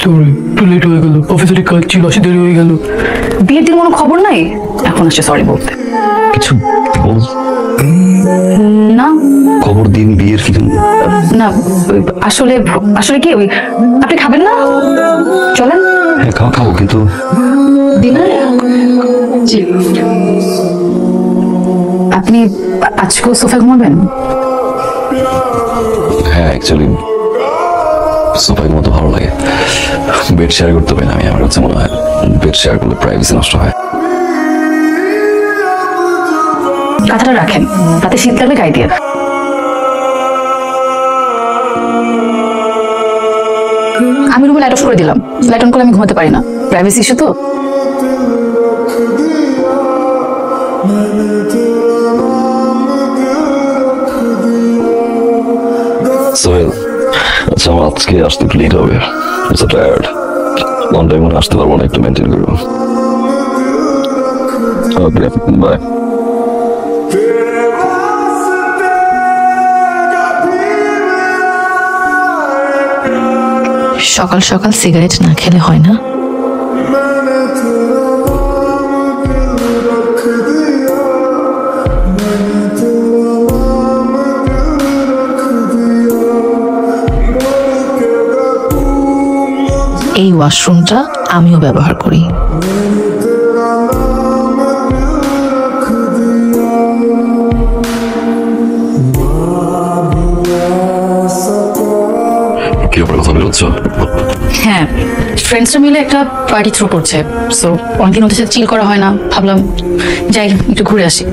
Sorry, একটু late হয়ে গেল, অফিসের কাজ ছিল, আসে দেরি হয়ে গেল। বিয়ের দিন কোনো খবর নাই, এখন আসছে সরি বলতে। কিছু বল না খবর দিন বিয়ের কি না, আসলে আসলে কি ওই আপনি খাবেন না? চলেন। হ্যাঁ খাবো কিন্তু ডিনার। আপনি আজকেও সোফায় ঘুমাবেন? হ্যাঁ অ্যাকচুয়ালি সোফায় ঘুমাতে ভালো লাগে, বেড শেয়ার করতে পারি না আমি। আমার কাছে মনে হয় বেড শেয়ার করলে প্রাইভেসি নষ্ট হয়। কাঁথাটা রাখেন, তাতে শীত লাগলে গায়ে দিয়ে। আমি রুমে লাইট অফ করে দিলাম, লাইট অন করে আমি ঘুমাতে পারি না, প্রাইভেসি ইস্যু তো। সোহেল, আচ্ছা আমার আজকে আসতে একটু লেট হবে, টায়ার্ড, লং টাইম আসতে পারবো না, একটু মেনটেন করবো। Okay bye. সকাল সকাল সিগারেট না খেলে হয় না। এই ওয়াশরুমটা আমিও ব্যবহার করি। কি ব্যাপার, কথা বেরোচ্ছ? হ্যাঁ, ফ্রেন্ডসরা মিলে একটা পার্টি থ্রো করছে, সো অনেকদিন ওদের সাথে চিল করা হয় না, ভাবলাম যাই একটু ঘুরে আসি।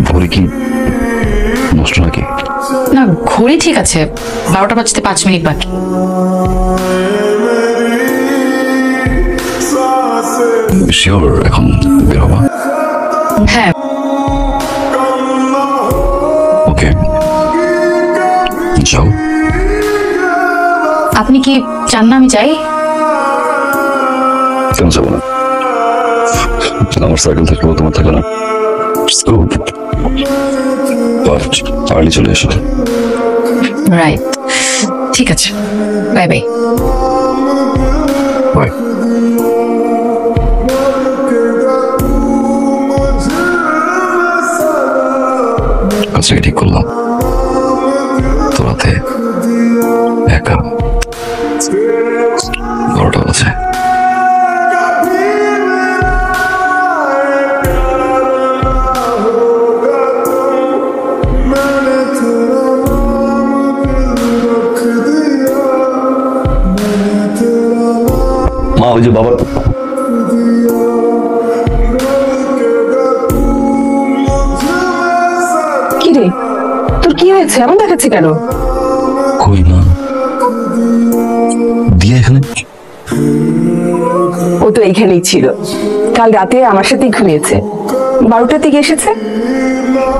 ঘড়ি কি নষ্ট নাকি? না ঘড়ি ঠিক আছে, 12টা বাজতে 5 মিনিট বাকি। শিওর এখন বের হবা? হ্যাঁ। ওকে যাও। আপনি কি চান না আমি যাই? কেন যাবো না, আমার সাইকেল থাকলেও তোমার থাকে না। আর্লি চলে এসো। রাইট, ঠিক আছে, বাই বাই। বাই। কাজটাকে ঠিক করলাম, তোরাতে একা 12টা বাজে। মা ওই যে বাবা, কি রে, তোর কি হয়েছে? এমন দেখাচ্ছে কেন? কই মা দিয়া এখানে? ও তো এইখানেই ছিল, কাল রাতে আমার সাথেই ঘুমিয়েছে, 12টার দিকে এসেছে।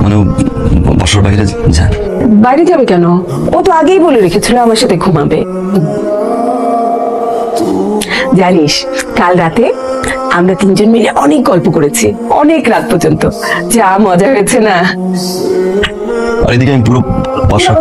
মানে ও বাসার বাইরে যায়? বাইরে যাবে কেন? ও তো আগেই বলে রেখেছিল আমার সাথে ঘুমাবে। জানিস কাল রাতে আমরা 3 জন মিলে অনেক গল্প করেছি, অনেক রাত পর্যন্ত, যা মজা হয়েছে না। আর এদিকে আমি পুরো বাসা